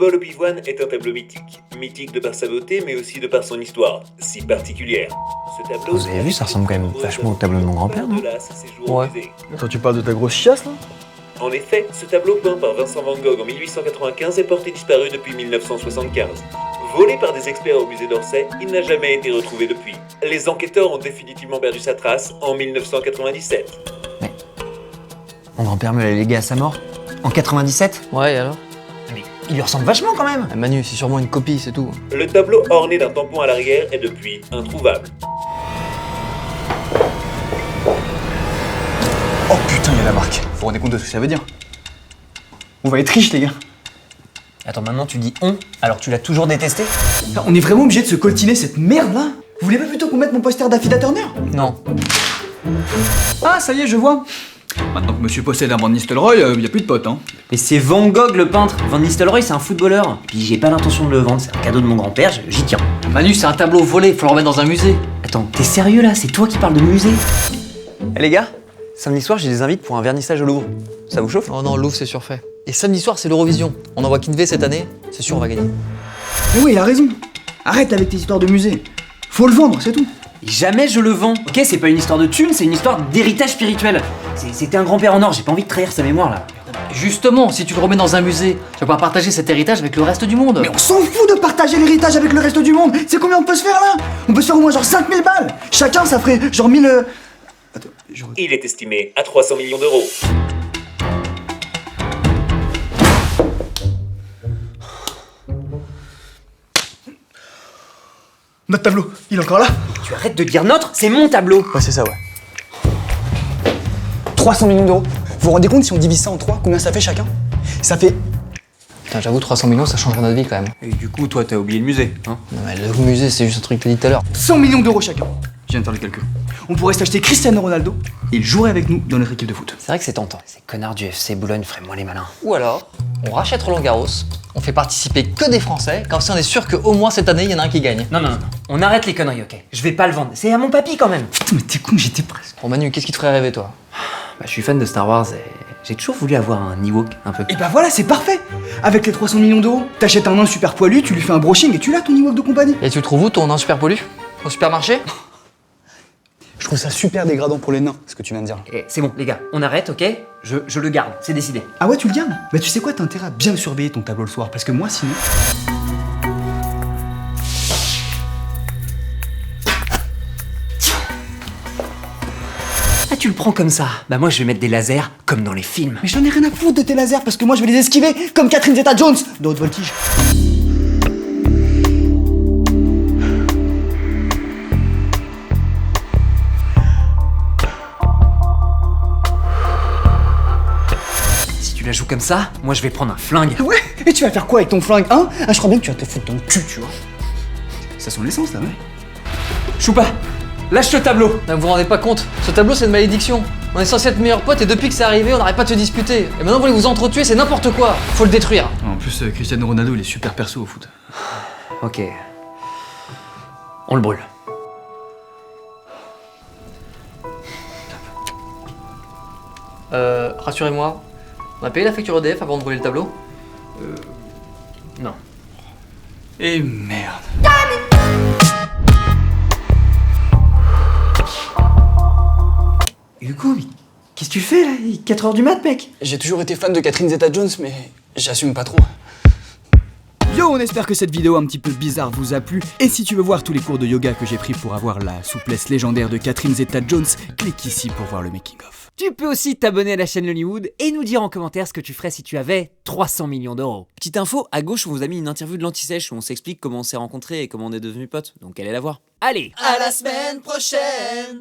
Ball Obi-Wan est un tableau mythique. Mythique de par sa beauté, mais aussi de par son histoire, si particulière. Ce tableau... Vous avez vu, ça ressemble quand même vachement au tableau de mon grand-père, non? Ouais. Attends, tu parles de ta grosse chiasse, là? En effet, ce tableau peint par Vincent Van Gogh en 1895 est porté disparu depuis 1975. Volé par des experts au musée d'Orsay, il n'a jamais été retrouvé depuis. Les enquêteurs ont définitivement perdu sa trace en 1997. Mais mon grand-père me l'a légué à sa mort, en 97. Ouais, et alors? Mais il lui ressemble vachement quand même. Manu, c'est sûrement une copie, c'est tout. Le tableau orné d'un tampon à l'arrière est depuis introuvable. Oh putain, il y a la marque. Vous vous rendez compte de ce que ça veut dire? On va être riches, les gars. Attends, maintenant tu dis on, alors tu l'as toujours détesté? On est vraiment obligé de se coltiner cette merde là? Vous voulez pas plutôt qu'on mette mon poster d'Affida Turner? Non. Ah, ça y est, je vois. Maintenant que monsieur possède un Van Nistelrooy, y a plus de potes, hein. Mais c'est Van Gogh le peintre. Van Nistelrooy c'est un footballeur. Puis j'ai pas l'intention de le vendre, c'est un cadeau de mon grand-père, j'y tiens. Manu, c'est un tableau volé, faut le remettre dans un musée. Attends, t'es sérieux là? C'est toi qui parles de musée? Eh les gars, samedi soir j'ai des invites pour un vernissage au Louvre. Ça vous chauffe? Oh non, le Louvre, c'est surfait. Et samedi soir, c'est l'Eurovision. On envoie Kinvey cette année, c'est sûr, on va gagner. Mais oui, il a raison. Arrête avec tes histoires de musée. Faut le vendre, c'est tout. Jamais je le vends. Ok, c'est pas une histoire de thunes, c'est une histoire d'héritage spirituel. C'était un grand-père en or, j'ai pas envie de trahir sa mémoire là. Justement, si tu le remets dans un musée, tu vas pouvoir partager cet héritage avec le reste du monde. Mais on s'en fout de partager l'héritage avec le reste du monde. C'est combien on peut se faire là? On peut se faire au moins genre 5000 balles. Chacun, ça ferait genre 1000... Attends, Il est estimé à 300 millions d'euros. Notre tableau, il est encore là? Tu arrêtes de dire notre, c'est mon tableau. Ouais, c'est ça, ouais. 300 millions d'euros. Vous vous rendez compte si on divise ça en 3, combien ça fait chacun? Ça fait... Putain, j'avoue, 300 millions, ça changerait notre vie quand même. Et du coup, toi, t'as oublié le musée, hein? Non, mais le musée, c'est juste un truc que t'as dit tout à l'heure. 100 millions d'euros chacun. Je viens de faire le calcul. On pourrait s'acheter Cristiano Ronaldo et il jouerait avec nous dans notre équipe de foot. C'est vrai que c'est tentant. Ces connards du FC Boulogne feraient moins les malins. Ou alors, on rachète Roland Garros, on fait participer que des Français, comme ça on est sûr qu'au moins cette année, il y en a un qui gagne. Non, on arrête les conneries, ok? Je vais pas le vendre. C'est à mon papy quand même. Putain, mais t'es con, j'étais presque. Bon Manu, qu'est-ce qui te ferait rêver toi? Bah, je suis fan de Star Wars et j'ai toujours voulu avoir un Ewok un peu. Et bah voilà, c'est parfait. Avec les 300 millions d'euros, t'achètes un nain super poilu, tu lui fais un brushing et tu l'as ton Ewok de compagnie. Et tu le trouves où ton nain super polu? Au supermarché? Je trouve ça super dégradant pour les nains, ce que tu viens de dire. Eh, c'est bon, les gars, on arrête, ok? Je le garde, c'est décidé. Ah ouais, tu le gardes? Bah tu sais quoi, t'as intérêt à bien surveiller ton tableau le soir, parce que moi sinon... Ah, tu le prends comme ça? Bah moi, je vais mettre des lasers comme dans les films. Mais j'en ai rien à foutre de tes lasers, parce que moi je vais les esquiver, comme Catherine Zeta-Jones de haute voltige. Si tu la joues comme ça, moi je vais prendre un flingue. Ouais. Et tu vas faire quoi avec ton flingue, hein? Ah, je crois bien que tu vas te foutre dans le cul, tu vois. Ça sent l'essence, là, ouais. Choupa, lâche le tableau. Non, vous vous rendez pas compte, ce tableau c'est une malédiction. On est censé être meilleurs potes et depuis que c'est arrivé, on n'arrête pas de se disputer. Et maintenant vous voulez vous entretuer, c'est n'importe quoi. Faut le détruire. En plus, Cristiano Ronaldo, il est super perso au foot. Ok. On le brûle. Rassurez-moi, on a payé la facture EDF avant de brûler le tableau? Non. Et merde. Hugo, mais qu'est-ce que tu fais là? Il est 4h du mat, mec. J'ai toujours été fan de Catherine Zeta-Jones, mais j'assume pas trop. Yo, on espère que cette vidéo un petit peu bizarre vous a plu. Et si tu veux voir tous les cours de yoga que j'ai pris pour avoir la souplesse légendaire de Catherine Zeta-Jones, clique ici pour voir le making-of. Tu peux aussi t'abonner à la chaîne Hollywood et nous dire en commentaire ce que tu ferais si tu avais 300 millions d'euros. Petite info, à gauche on vous a mis une interview de l'Anti-Sèche où on s'explique comment on s'est rencontrés et comment on est devenus potes, donc allez la voir. Allez, À la semaine prochaine!